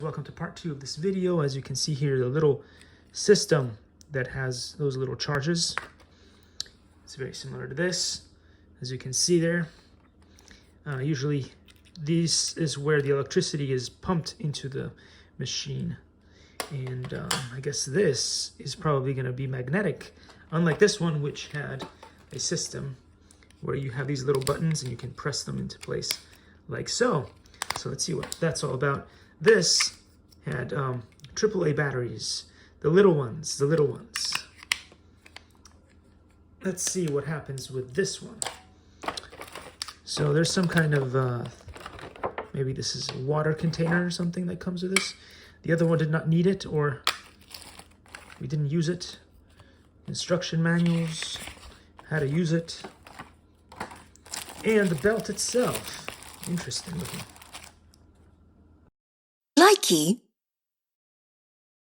Welcome to part 2 of this video. As you can see here, the little system that has those little charges. It's very similar to this. As you can see there, usually this is where the electricity is pumped into the machine. And I guess this is probably going to be magnetic, unlike this one, which had a system where you have these little buttons and you can press them into place like so. So let's see what that's all about. This had AAA batteries, the little ones. Let's see what happens with this one. So there's some kind of, maybe this is a water container or something that comes with this. The other one did not need it, or we didn't use it. Instruction manuals, how to use it. And the belt itself, interesting looking. Likey